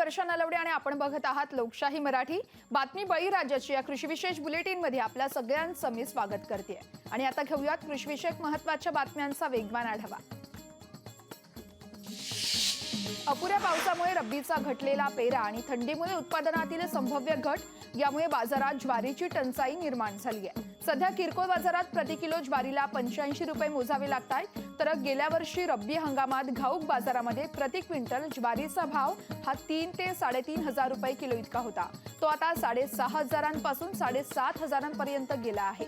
वर्षा नलवडे आणि आपण बघत आहात लोकशाही मराठी। बातमी बळीराजाची या कृषी विशेष बुलेटिन मध्ये आपल्या सगळ्यांचं मी स्वागत करते आणि आता घेऊयात कृषी विषयक महत्त्वाच्या बातम्यांचा वेगवान आढावा। अपुऱ्या पावसामुळे रब्बीचा घटलेला पेरा आणि थंडीमुळे उत्पादनातील संभाव्य घट यामुळे बाजारात ज्वारीची टंचाई निर्माण झाली आहे। सध्या किरकोळ बाजारात प्रति किलो ज्वारीला 85 रुपये मोजावे लागतात, तर गेल्या वर्षी रब्बी हंगामात घाऊक बाजारामध्ये प्रति क्विंटल ज्वारीचा भाव हा 3 ते 3.5 हजार रुपये किलो इतका होता। तो आता 6,500 पासून 7,500 पर्यंत गेला आहे।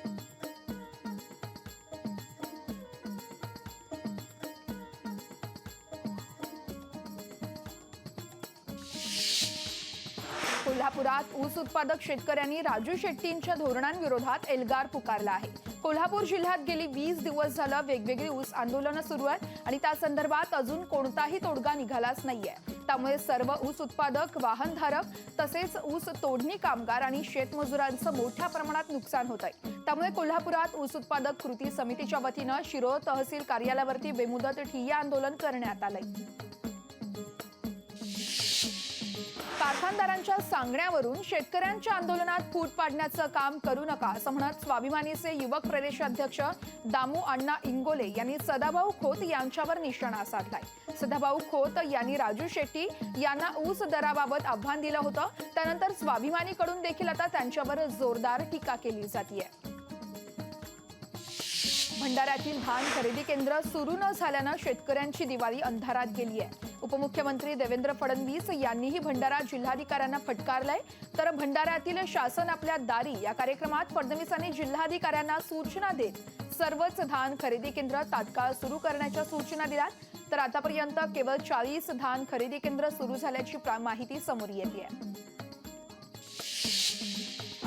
कोल्हापुरात ऊस उत्पादक शेतकऱ्यांनी राजू शेट्टींच्या धोरणांविरोधात एल्गार पुकारला आहे। कोल्हापूर जिल्ह्यात गेली 20 दिवस झालं वेगवेगळी ऊस आंदोलनं सुरू आहेत आणि त्या संदर्भात अजून कोणताही तोडगा निघालाच नाहीये। त्यामुळे सर्व ऊस उत्पादक, वाहनधारक तसेच ऊस तोडणी कामगार आणि शेतमजुरांचं मोठ्या प्रमाणात नुकसान होत आहे। त्यामुळे कोल्हापुरात ऊस उत्पादक कृती समितीच्या वतीनं शिरोळ तहसील कार्यालयावरती बेमुदत ठिय्या आंदोलन करण्यात आलंय। कारखानदारांच्या सांगण्यावरून शेतकऱ्यांच्या आंदोलनात फूट पाडण्याचं काम करू नका असं म्हणत स्वाभिमानीचे युवक प्रदेशाध्यक्ष दामू अण्णा इंगोले यांनी सदाभाऊ खोत यांच्यावर निशाणा साधलाय। सदाभाऊ खोत यांनी राजू शेट्टी यांना ऊस दराबाबत आव्हान दिलं होतं, त्यानंतर स्वाभिमानीकडून देखील आता त्यांच्यावर जोरदार टीका केली जातीये। भंडाऱ्यातील धान खरेदी केंद्र सुरू न झाल्यानं शेतकऱ्यांची दिवाळी अंधारात गेली आहे। उपमुख्यमंत्री देवेंद्र फडणवीस यांनीही भंडारा जिल्हाधिकाऱ्यांना फटकारलंय, तर भंडाऱ्यातील शासन आपल्या दारी या कार्यक्रमात फडणवीसांनी जिल्हाधिकाऱ्यांना सूचना देत सर्वच धान खरेदी केंद्र तात्काळ सुरू करण्याच्या सूचना दिल्यात। तर आतापर्यंत केवळ 40 धान खरेदी केंद्र सुरू झाल्याची माहिती समोर येते।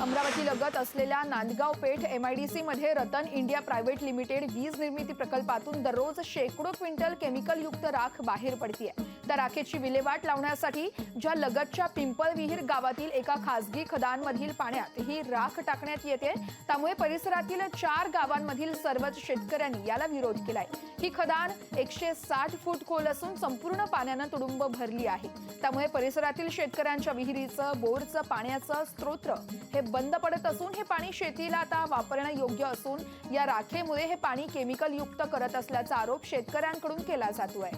अमरावती लगत असलेल्या नांदगाव पेठ MIDC मध्ये रतन इंडिया प्रायव्हेट लिमिटेड वीज निर्मिती प्रकल्पातून दररोज शेकडो क्विंटल केमिकलयुक्त राख बाहेर पडतीये। त्या राखेची विल्हेवाट लावण्यासाठी ज्या लगतच्या पिंपळविहीर गावातील एका खासगी खदानमधील पाण्यात ही राख टाकण्यात येते, त्यामुळे परिसरातील 4 गावांमधील सर्वच शेतकऱ्यांनी याला विरोध केलाय। ही खदान 160 फूट खोल असून संपूर्ण पाण्यानं तुडुंब भरली आहे। त्यामुळे परिसरातील शेतकऱ्यांच्या विहिरीचं, बोरचं पाण्याचं स्त्रोत हे बंद पडत असून हे पाणी शेतीला आता वापरणं योग्य असून या राखेमुळे हे पाणी केमिकल युक्त करत असल्याचा आरोप शेतकऱ्यांकडून केला जातोय।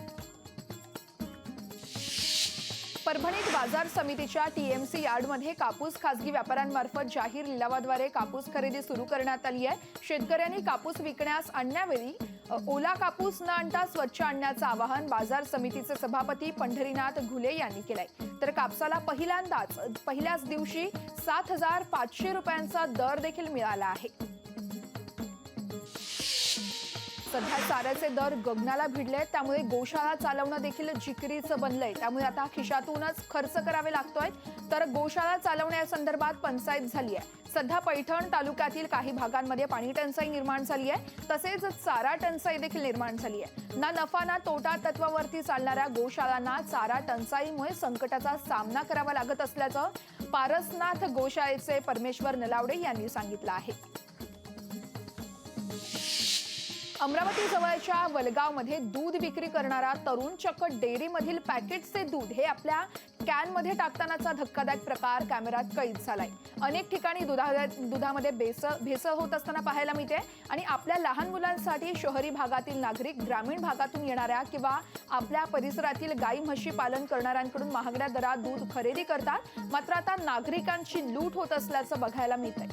परभणीत बाजार समितीच्या TMC यार्डमध्ये कापूस खासगी व्यापाऱ्यांमार्फत जाहीर लिलावाद्वारे कापूस खरेदी सुरू करण्यात आली आहे। शेतकऱ्यांनी कापूस विकण्यास आणण्यावेळी ओला कापूस न आणता स्वच्छ आणण्याचं आवाहन बाजार समितीचे सभापती पंढरीनाथ घुले यांनी केलंय। तर कापसाला पहिल्याच दिवशी 7,500 रुपयांचा दर देखील मिळाला आहे। सध्या चाऱ्याचे दर गगनाला भिडले, त्यामुळे गोशाळा चालवणं देखील जिकिरीचं बनलंय। त्यामुळे आता खिशातूनच खर्च करावे लागतोय, तर गोशाळा चालवण्यासंदर्भात पंचायत झाली आहे। सध्या पैठण तालुक्यातील काही भागांमध्ये पाणी टंचाई निर्माण झाली आहे, तसेच चारा टंचाई देखील निर्माण झाली आहे। ना नफा ना तोटा तत्वावरती चालणाऱ्या गोशाळांना चारा टंचाईमुळे संकटाचा सामना करावा लागत असल्याचं पारसनाथ गोशाळेचे परमेश्वर नलावडे यांनी सांगितलं आहे। अमरावती जवळच्या वलगावमध्ये दूध विक्री करणारा तरुण चक्क डेअरीमधील पॅकेटचे दूध हे आपल्या कॅनमध्ये टाकतानाचा धक्कादायक प्रकार कॅमेऱ्यात कैद झालाय। अनेक ठिकाणी दुधामध्ये भेसळ होत असताना पाहायला मिळते आणि आपल्या लहान मुलांसाठी शहरी भागातील नागरिक ग्रामीण भागातून येणाऱ्या किंवा आपल्या परिसरातील गाई म्हशी पालन करणाऱ्यांकडून महागड्या दरात दूध खरेदी करतात। मात्र आता नागरिकांची लूट होत असल्याचं बघायला मिळतंय।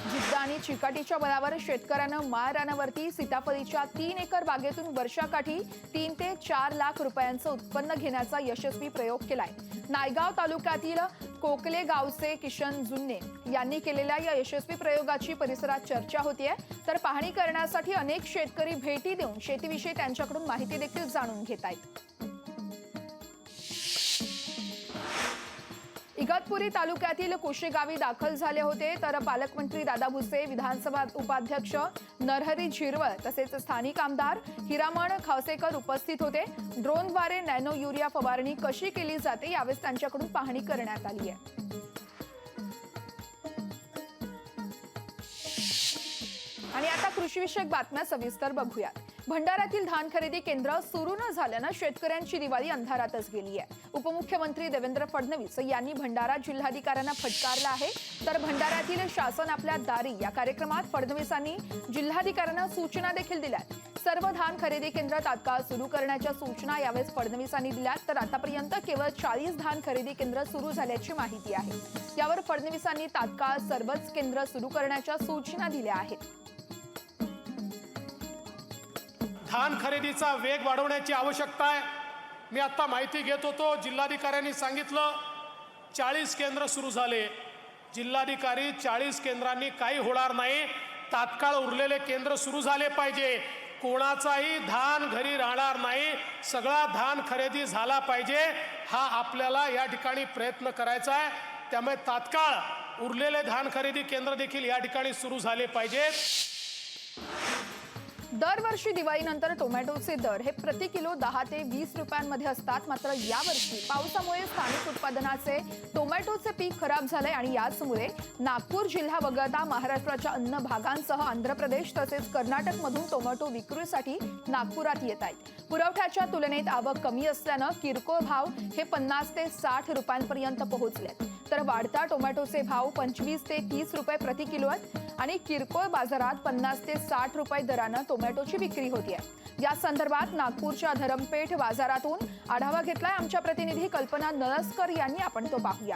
जिद्द आणि चिकाटीच्या बळावर शेतकऱ्यानं माळरानावरती सीताफळीच्या 3 एकर बागेतून वर्षाकाठी 3 ते 4 लाख रुपयांचं उत्पन्न घेण्याचा यशस्वी प्रयोग केलाय। नायगाव तालुक्यातील कोकले गावचे किशन जुन्ने यांनी केलेल्या या यशस्वी प्रयोगाची परिसरात चर्चा होतीये, तर पाहणी करण्यासाठी अनेक शेतकरी भेटी देऊन शेतीविषयी त्यांच्याकडून माहिती देखील जाणून घेत आहेत। इगतपुरी तालुक्यातील कुशेगावी दाखल झाले होते, तर पालकमंत्री दादा भुसे, विधानसभा उपाध्यक्ष नरहरी झिरवळ तसेच स्थानिक आमदार हिरामण खावसेकर उपस्थित होते। ड्रोनद्वारे नॅनो युरिया फवारणी कशी केली जाते यावेळी त्यांच्याकडून पाहणी करण्यात आली आहे। आणि आता कृषी विषयक बातम्या सविस्तर बघूयात। भंडाऱ्यातील धान खरेदी केंद्र सुरू न झाल्यानं शेतकऱ्यांची दिवाळी अंधारातच गेली आहे। उपमुख्यमंत्री देवेंद्र फडणवीस यांनी भंडारा जिल्हाधिकाऱ्यांना फटकारलं आहे। तर भंडाऱ्यातील शासन आपल्या दारी या कार्यक्रमात फडणवीसांनी जिल्हाधिकाऱ्यांना सूचना देखील दिल्या। सर्व धान खरेदी केंद्र तात्काळ सुरू करण्याच्या सूचना यावेळेस फडणवीसांनी दिल्या। तर आतापर्यंत केवळ 40 धान खरेदी केंद्र सुरू झाल्याची माहिती आहे। यावर फडणवीसांनी तात्काळ सर्वच केंद्र सुरू करण्याच्या सूचना दिल्या आहेत। धान खरेदीचा वेग वाढवण्याची आवश्यकता आहे। मी आता माहिती घेत होतो, जिल्हाधिकाऱ्यांनी सांगितलं 40 केंद्र सुरू झाले। जिल्हाधिकारी 40 केंद्रांनी काही होणार नाही, तात्काळ उरलेले केंद्र सुरू झाले पाहिजे। कोणाचाही धान घरी राहणार नाही, सगळा धान खरेदी झाला पाहिजे, हा आपल्याला या ठिकाणी प्रयत्न करायचा आहे। त्यामुळे तात्काळ उरलेले धान खरेदी केंद्र देखील या ठिकाणी सुरू झाले पाहिजेत। दरवर्षी दिवाळीनंतर टोमॅटोचे दर हे प्रति किलो 10 ते 20 रुपयांमध्ये असतात। मात्र यावर्षी पावसामुळे स्थानिक उत्पादनाचे टोमॅटोचे पीक खराब झाले आणि याचमुळे नागपूर जिल्हा वगळता महाराष्ट्राच्या अन्य भागांसह आंध्र प्रदेश तसेच कर्नाटकमधून टोमॅटो विक्रीसाठी नागपुरात येत आहेत। पुरवठ्याच्या तुलनेत आवक कमी असल्यानं किरकोळ भाव हे 50 ते 60 रुपयांपर्यंत पोहोचलेत। तर वाढता टोमॅटोचे भाव 25 ते 30 रुपये प्रति किलो आहेत आणि किरकोळ बाजारात 50 ते 60 रुपये दरानं टोमॅटोची विक्री होतीये। या संदर्भात नागपूरच्या धरमपेठ बाजारातून आढावा घेतलाय आमच्या प्रतिनिधी कल्पना नळसकर यांनी। आपण तो पाहूया।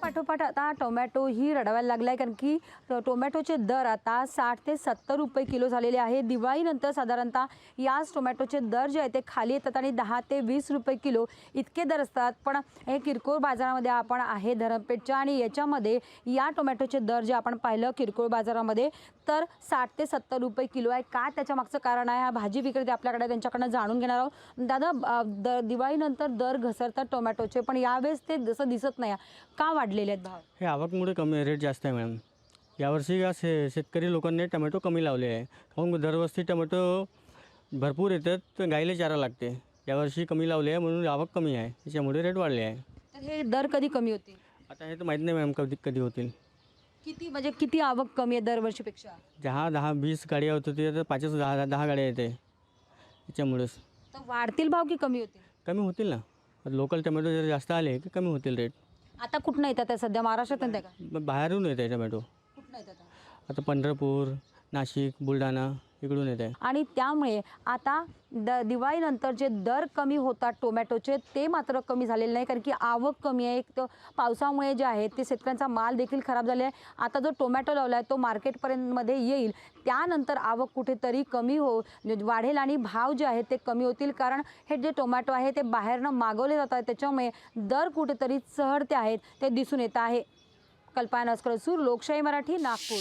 पाठोपाठ आता टोमॅटो ही रडावायला लागलाय, कारण की टोमॅटोचे दर आता 60 ते 70 रुपये किलो झालेले आहे। दिवाळीनंतर साधारणतः याच टोमॅटोचे दर जे आहेत ते खाली येतात आणि 10 ते 20 रुपये किलो इतके दर असतात। पण हे किरकोळ बाजारामध्ये आपण आहे धरमपेठच्या आणि याच्यामध्ये या टोमॅटोचे दर जे आपण पाहिलं किरकोळ बाजारामध्ये तर 60 ते 70 रुपये किलो आहे। काय त्याच्या मागचं कारण आहे हा भाजी विक्रेते आपल्याकडे त्यांच्याकडनं जाणून घेणार आहोत। दादा, दिवाळीनंतर दर घसरतात टोमॅटोचे, पण यावेळेस ते जसं दिसत नाही, का वाढलेले आहेत भाव? हे आवकमुळे कमी रेट जास्त आहे मॅडम। यावर्षी या शेतकरी लोकांनी टोमॅटो कमी लावले आहे, कारण दरवर्षी टोमॅटो भरपूर येतात तर गाईला चारा लागते। यावर्षी कमी लावले आहे म्हणून आवक कमी आहे, त्याच्यामुळे रेट वाढले आहे। तर हे दर कधी कमी होतील आता हे तर माहीत नाही मॅम कधी होतील। किती म्हणजे किती आवक कमी आहे दरवर्षीपेक्षा? 10-20 गाड्या होत होती तर 5-10 गाड्या येते, त्याच्यामुळेच। तर वाढतील भाव की कमी होतील? कमी होतील ना, लोकल टोमॅटो जर जास्त आले की कमी होतील रेट। आता कुठनं येतात सध्या? महाराष्ट्रात येते का? बाहेरून येत आहे टोमॅटो, कुठनं येतात? आता पंढरपूर, नाशिक, बुलढाणा इकडून येत आहे। आणि त्यामुळे आता दिवाळीनंतर जे दर कमी होतात टोमॅटोचे ते मात्र कमी झालेले नाही, कारण की आवक कमी आहे। एक तर पावसामुळे जे आहे ते शेतकऱ्यांचा माल देखील खराब झाले आहे। आता जो टोमॅटो लावला आहे तो मार्केटपर्यंतमध्ये येईल, त्यानंतर आवक कुठेतरी कमी वाढेल आणि भाव जे आहेत ते कमी होतील, कारण हे जे टोमॅटो आहे ते बाहेरनं मागवले जातात, त्याच्यामुळे दर कुठेतरी चढते आहेत ते दिसून येत आहे। कल्पना नळसकर, लोकशाही मराठी, नागपूर।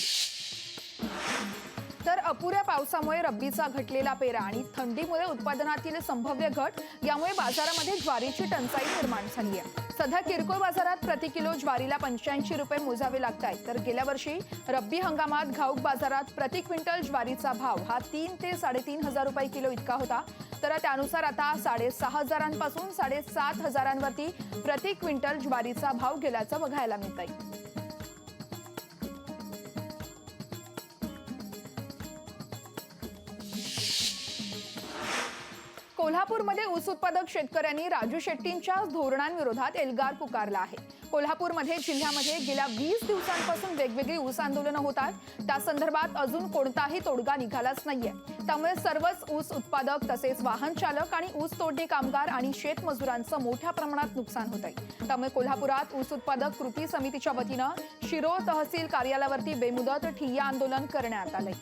तर अपुऱ्या पावसामुळे रब्बीचा घटलेला पेरा आणि थंडीमुळे उत्पादनातील संभाव्य घट यामुळे बाजारामध्ये ज्वारीची टंचाई निर्माण झाली आहे। सध्या किरकोळ बाजारात प्रति किलो ज्वारीला 85 रुपये मोजावे लागत आहेत। तर गेल्या वर्षी रब्बी हंगामात घाऊक बाजारात प्रति क्विंटल ज्वारीचा भाव हा 3 ते 3.5 रुपये किलो इतका होता। तर त्यानुसार आता 6,500 पासून 7,500 प्रति क्विंटल ज्वारीचा भाव गेल्याचं बघायला मिळत आहे। कोल्हापूरमध्ये ऊस उत्पादक शेतकऱ्यांनी राजू शेट्टींच्या धोरणांविरोधात एल्गार पुकारला आहे। कोल्हापूरमध्ये जिल्ह्यामध्ये गेल्या 20 दिवसांपासून वेगवेगळी ऊस आंदोलनं होतात, त्या संदर्भात अजून कोणताही तोडगा निघालाच नाहीये। त्यामुळे सर्वच ऊस उत्पादक तसेच वाहन चालक आणि ऊस तोडणी कामगार आणि शेतमजुरांचं मोठ्या प्रमाणात नुकसान होत आहे। त्यामुळे कोल्हापुरात ऊस उत्पादक कृती समितीच्या वतीनं शिरोळ तहसील कार्यालयावरती बेमुदत ठिय्या आंदोलन करण्यात आलंय।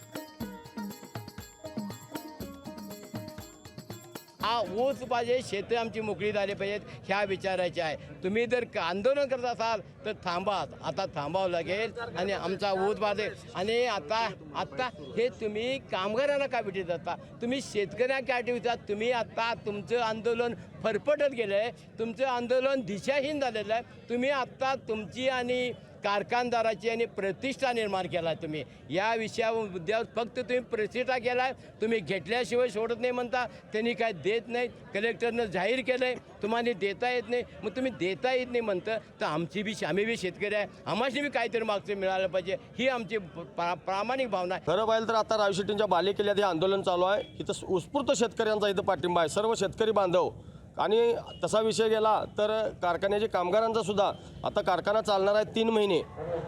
हा ऊस पाहिजे, शेत आमची मोकळी झाली पाहिजेत, ह्या विचारायचे आहे। तुम्ही जर आंदोलन करत असाल तर थांबा, आता थांबावं लागेल आणि आमचा ऊस पाहिजे। आणि आता हे तुम्ही कामगारांना का भेटत असता, तुम्ही शेतकऱ्यांना काय ठेवतात? तुम्ही आता तुमचं आंदोलन फरफटत गेलं आहे, तुमचं आंदोलन दिशाहीन झालेलं आहे। तुम्ही आत्ता तुमची आणि कारखानदाराची आणि प्रतिष्ठा निर्माण केला तुम्ही. या विषयावर मुद्द्यावर फक्त तुम्ही प्रतिष्ठा केला, तुम्ही घेतल्याशिवाय सोडत नाही म्हणता. त्यांनी काय देत नाहीत, कलेक्टरनं जाहीर केलं आहे तुम्हाला देता येत नाही. मग तुम्ही देता येत नाही म्हणतं तर आम्ही बी शेतकरी आहे, आम्हाला बी काहीतरी मागचं मिळालं पाहिजे, ही आमची प्रामाणिक भावना आहे. खरं पाहिलं तर आता राव शेट्टींच्या बालेकिल्ल्यात हे आंदोलन चालू आहे. इथं उत्स्फूर्त शेतकऱ्यांचा इथं पाठिंबा आहे, सर्व शेतकरी बांधव. आणि तसा विषय गेला तर कारखान्याचे कामगारांचा सुद्धा आता कारखाना चालणार आहे 3 महिने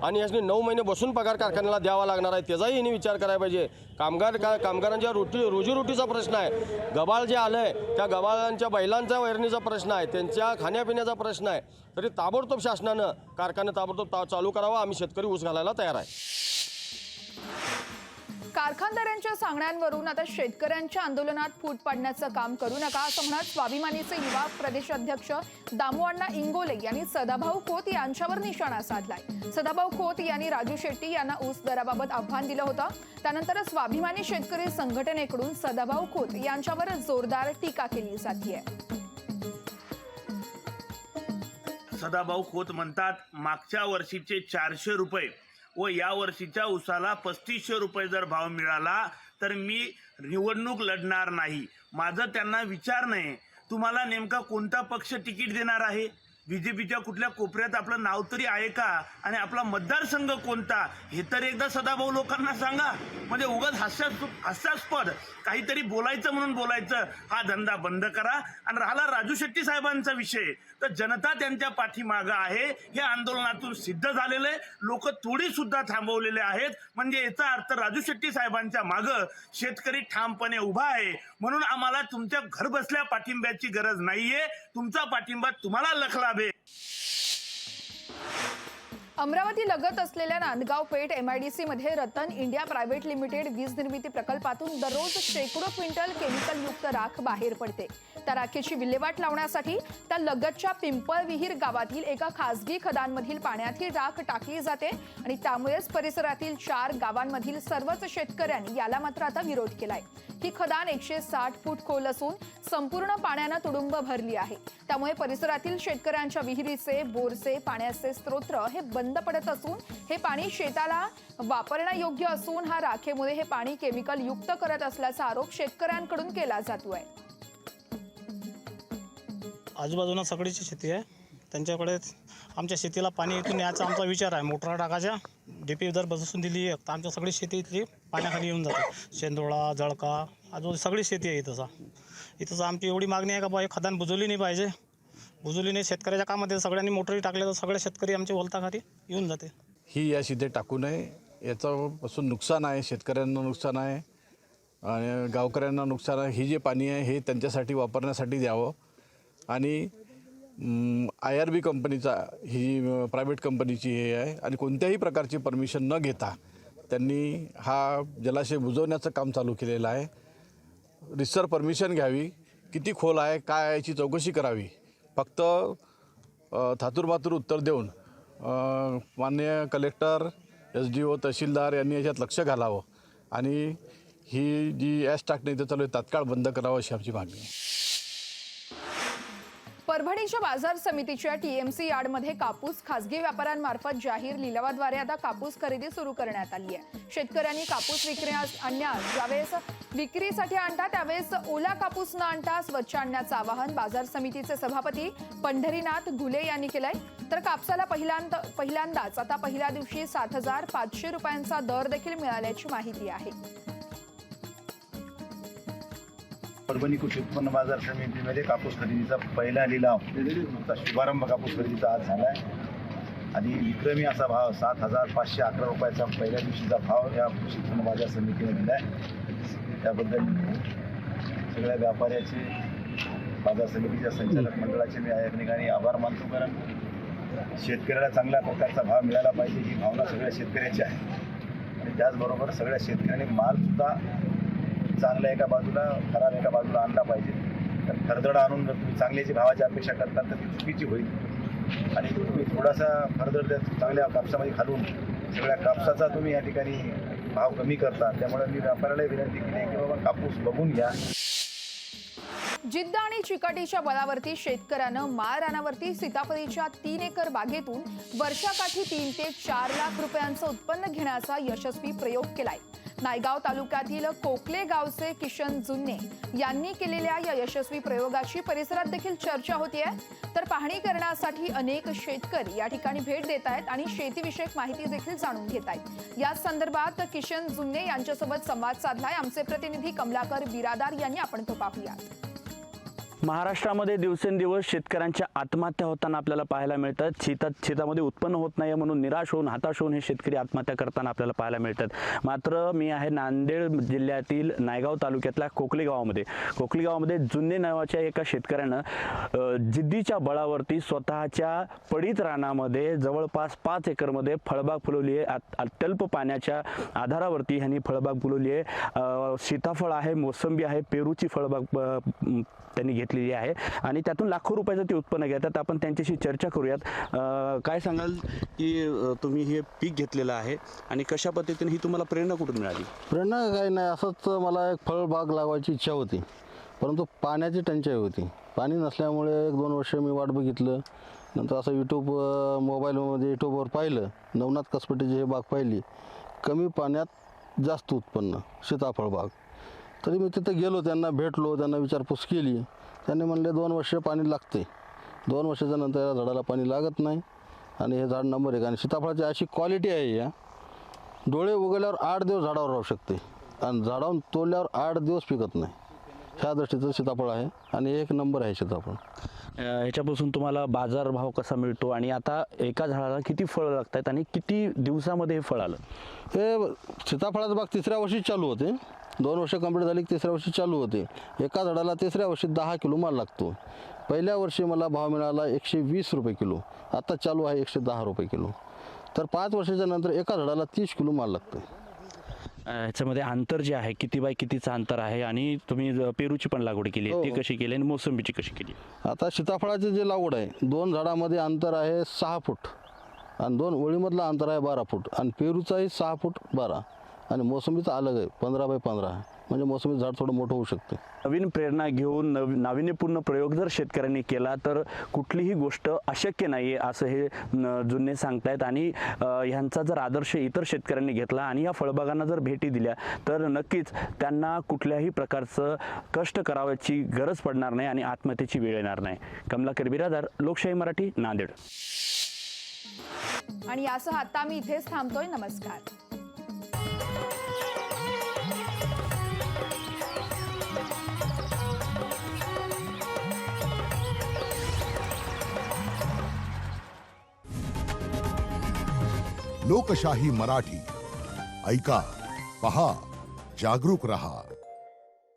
आणि याने 9 महिने बसून पगार कारखान्याला द्यावा लागणार आहे. त्याचाही यांनी विचार करायला पाहिजे. कामगारांच्या रोजीरोटीचा प्रश्न आहे, गबाळ जे आलं आहे त्या गबाळांच्या बैलांच्या वैरणीचा प्रश्न आहे, त्यांच्या खाण्यापिण्याचा प्रश्न आहे. तरी ताबडतोब शासनानं कारखाने ताबडतोब चालू करावा. आम्ही शेतकरी ऊस घालायला तयार आहे. कारखानदारांच्या सांगण्यांवरून आता शेतकऱ्यांच्या आंदोलनात फूट पाडण्याचं काम करू नका असं म्हणत स्वाभिमानीचे युवा प्रदेशाध्यक्ष दामूअण्णा इंगोले यांनी सदाभाऊ खोत यांच्यावर निशाणा साधलाय. सदाभाऊ खोत यांनी राजू शेट्टी यांना ऊस दराबाबत आव्हान दिलं होतं. त्यानंतर स्वाभिमानी शेतकरी संघटनेकडून सदाभाऊ खोत यांच्यावर जोरदार टीका केली जातीये. सदाभाऊ खोत म्हणतात मागच्या वर्षीचे 400 रुपये व या वर्षीच्या उसाला 3500 रुपये जर भाव मिळाला तर मी निवडणूक लढणार नाही. माझं त्यांना विचार नाही, तुम्हाला नेमका कोणता पक्ष तिकीट देणार आहे? बीजेपीच्या कुठल्या कोपऱ्यात आपलं नाव तरी आहे का? आणि आपला मतदारसंघ कोणता हे तर एकदा सदाभाऊ लोकांना सांगा. म्हणजे उगाच हास्यास्पद काहीतरी बोलायचं म्हणून बोलायचं हा धंदा बंद करा. आणि राहिला राजू शेट्टी साहेबांचा विषय, तर जनता त्यांच्या पाठीमागं आहे हे आंदोलनातून सिद्ध झालेलं आहे. लोक थोडी सुद्धा थांबवलेले आहेत. म्हणजे याचा अर्थ राजू शेट्टी साहेबांच्या मागं शेतकरी ठामपणे उभा आहे. म्हणून आम्हाला तुमच्या घर बसल्या पाठिंब्याची गरज नाहीये, तुमचा पाठिंबा तुम्हाला लखलावे. अमरावती लगत असलेल्या नांदगाव पेठ MIDC मध्ये रतन इंडिया प्रायव्हेट लिमिटेड वीज निर्मिती प्रकल्पातून दररोज शेकडो क्विंटल केमिकल युक्त राख बाहेर पडते. त्या राखेची विल्हेवाट लावण्यासाठी त्या लगतच्या पिंपळविहीर गावातील एका खासगी खदानमधील पाण्यात ही राख टाकली जाते आणि त्यामुळेच परिसरातील 4 गावांमधील सर्वच शेतकऱ्यांनी याला मात्र आता विरोध केलाय. ही खदान 160 फूट खोल असून संपूर्ण पाण्यानं तुडुंब भरली आहे. त्यामुळे परिसरातील शेतकऱ्यांच्या विहिरीचे, बोरचे पाण्याचे स्रोत हे बंद पडत असून हे पाणी शेताला वापरण्यायोग्य असून हा राखेमुळे हे पाणी केमिकल युक्त करत असल्याचा आरोप शेतकऱ्यांकडून केला जातोय. आजूबाजूला सगळीची शेती आहे, त्यांच्याकडे आमच्या शेतीला पाणी इथून याचा आमचा विचार आहे. मोटर टाकायच्या DP जर बसून दिली तर आमच्या सगळी शेती इथली पाण्याखाली येऊन जाते. शेंदोळा, जळका, आजूबाजू सगळी शेती आहे इथंच आमची एवढी मागणी आहे का बा खदान बुजवली नाही पाहिजे. बुजवली नाही, शेतकऱ्याच्या कामामध्ये सगळ्यांनी मोटरी टाकल्या तर सगळे शेतकरी आमचे ओलताखाली येऊन जाते. ही या शिथे टाकू नये, याच्यापासून नुकसान आहे, शेतकऱ्यांना नुकसान आहे आणि गावकऱ्यांना नुकसान आहे. ही जे पाणी आहे हे त्यांच्यासाठी वापरण्यासाठी द्यावं. आणि IRB कंपनीचा ही प्रायव्हेट कंपनीची हे आहे आणि कोणत्याही प्रकारची परमिशन न घेता त्यांनी हा जलाशय बुजवण्याचं काम चालू केलेलं आहे. रिसर परमिशन घ्यावी, किती खोल आहे काय आहे याची चौकशी करावी. फक्त थातूरमातूर उत्तर देऊन माननीय कलेक्टर, SDO, तहसीलदार यांनी याच्यात लक्ष घालावं आणि ही जी ॲश टाकणे इथं चालू आहे तात्काळ बंद करावं अशी आमची मागणी आहे. परभणीच्या बाजार समितीच्या TMC यार्डमध्ये कापूस खासगी व्यापाऱ्यांमार्फत जाहीर लिलावाद्वारे आता कापूस खरेदी सुरू करण्यात आली आहे. शेतकऱ्यांनी कापूस आणण्यास ज्यावेळेस विक्रीसाठी आणतात त्यावेळेस ओला कापूस न आणता स्वच्छ आणण्याचं आवाहन बाजार समितीचे सभापती पंढरीनाथ घुले यांनी केलंय. तर कापसाला पहिल्यांदाच आता पहिल्या दिवशी 7,500 रुपयांचा दर देखील मिळाल्याची माहिती आहे. परभणी कृषी उत्पन्न बाजार समितीमध्ये कापूस खरेदीचा पहिला लिलाव शुभारंभ कापूस खरेदीचा आज झाला आहे आणि विक्रमी असा भाव 7,511 रुपयाचा पहिल्या दिवशीचा भाव या कृषी उत्पन्न बाजार समितीने दिला आहे. त्याबद्दल सगळ्या व्यापाऱ्याचे, बाजार समितीच्या संचालक मंडळाचे मी या ठिकाणी आभार मानतो. कारण शेतकऱ्याला चांगल्या प्रकारचा भाव मिळाला पाहिजे ही भावना सगळ्या शेतकऱ्याची आहे आणि त्याचबरोबर सगळ्या शेतकऱ्यांनी मालसुद्धा चांगल्या एका बाजूला, खराब एका बाजूला आणला पाहिजे. तर खरदडा आणून जर तुम्ही चांगल्याची भावाची अपेक्षा करतात तर ती चुकीची होईल आणि तुम्ही थोडासा खरदड चांगल्या कापसामध्ये घालून सगळ्या कापसाचा तुम्ही या ठिकाणी भाव कमी करता. त्यामुळे मी व्यापाऱ्याला विनंती केली की बाबा कापूस बघून घ्या. जिद्द आणि चिकाटीच्या बळावरती शेतकऱ्यानं माळरानावरती सीताफळीच्या 3 एकर बागेतून वर्षाकाठी 3 ते 4 लाख रुपयांचं उत्पन्न घेण्याचा यशस्वी प्रयोग केलाय. नायगाव तालुक्यातील कोकले गावचे किशन जुन्ने यांनी केलेल्या या यशस्वी प्रयोगाची परिसरात देखील चर्चा होतीये. तर पाहणी करण्यासाठी अनेक शेतकरी या ठिकाणी भेट देत आहेत आणि शेतीविषयक माहिती देखील जाणून घेत आहेत. या संदर्भात किशन जुन्ने यांच्यासोबत संवाद साधलाय आमचे प्रतिनिधी कमलाकर बिरादार यांनी. आपण तो पाहूया. महाराष्ट्रामध्ये दिवसेंदिवस शेतकऱ्यांच्या आत्महत्या होताना आपल्याला पाहायला मिळतात. शेतामध्ये उत्पन्न होत नाही म्हणून निराश होऊन हताश होऊन हे शेतकरी आत्महत्या करताना आपल्याला पाहायला मिळतात. मात्र मी आहे नांदेड जिल्ह्यातील नायगाव तालुक्यातल्या कोकली गावामध्ये जुन्ने नावाच्या एका शेतकऱ्यानं जिद्दीच्या बळावरती स्वतःच्या पडीत रानामध्ये जवळपास 5 एकरमध्ये फळबाग फुलवली आहे. अत्यल्प पाण्याच्या आधारावरती ह्यांनी फळबाग फुलवली आहे. सीताफळ आहे, मोसंबी आहे, पेरूची फळबाग त्यांनी घेतलेली आहे आणि त्यातून लाखो रुपयाचं ते उत्पन्न घेतात. आपण त्यांच्याशी चर्चा करूयात. काय सांगाल की तुम्ही हे पीक घेतलेलं आहे आणि कशा पद्धतीने ही तुम्हाला प्रेरणा कुठून मिळाली? प्रेरणा काही नाही, असंच मला एक फळबाग लावायची इच्छा होती, परंतु पाण्याची टंचाई होती. पाणी नसल्यामुळे 1-2 वर्ष मी वाट बघितलं. नंतर असं मोबाईलमध्ये यूट्यूबवर पाहिलं, नवनाथ कसपटेची हे बाग पाहिली, कमी पाण्यात जास्त उत्पन्न सीताफळ बाग. तरी मी तिथं गेलो, त्यांना भेटलो, त्यांना विचारपूस केली. त्यांनी म्हणले 2 वर्ष पाणी लागते. 2 वर्षाच्या नंतर या झाडाला पाणी लागत नाही आणि हे झाड नंबर 1. आणि सीताफळाची अशी क्वालिटी आहे, या डोळे उघडल्यावर 8 दिवस झाडावर राहू शकते आणि झाडावरून तोडल्यावर 8 दिवस पिकत नाही. ह्या दृष्टीचं सीताफळ आहे आणि 1 नंबर आहे सीताफळ. ह्याच्यापासून तुम्हाला बाजारभाव कसा मिळतो आणि आता एका झाडाला किती फळं लागतात आणि किती दिवसामध्ये हे फळ आलं? हे सीताफळाचं बाग 3ऱ्या वर्षी चालू होते. 2 वर्ष कंप्लीट झाली की 3ऱ्या वर्षी चालू होते. एका झाडाला 3ऱ्या वर्षी 10 किलो माल लागतो. पहिल्या वर्षी मला भाव मिळाला 120 रुपये किलो, आता चालू आहे 110 रुपये किलो. तर 5 वर्षाच्या नंतर एका झाडाला 30 किलो माल लागतो. ह्याच्यामध्ये अंतर जे आहे किती बाय कितीचं अंतर आहे आणि तुम्ही पेरूची पण लागवड केली आहे, ती कशी केली आणि मोसंबीची कशी केली? आता सीताफळाची जे लागवड आहे, 2 झाडामध्ये अंतर आहे 6 फूट आणि 2 ओळीमधलं अंतर आहे 12 फूट आणि पेरूचाही 6 फूट 12 आणि मोसंबीचा अलग आहे 15 बाय 15, म्हणजे मोसंबी झाड थोडं मोठं होऊ शकते. नवीन प्रेरणा घेऊन नाविन्यपूर्ण प्रयोग जर शेतकऱ्यांनी केला तर कुठलीही गोष्ट अशक्य नाही आहे असं हे जुन्ने सांगतायत. आणि ह्यांचा जर आदर्श इतर शेतकऱ्यांनी घेतला आणि या फळबागांना जर भेटी दिल्या तर नक्कीच त्यांना कुठल्याही प्रकारचं कष्ट करावयाची गरज पडणार नाही आणि आत्महत्येची वेळ येणार नाही. कमलाकर बिरादार, लोकशाही मराठी, नांदेड. आणि यासह आता मी इथेच थांबतोय. नमस्कार. लोकशाही मराठी ऐका, पहा, जागरूक रहा.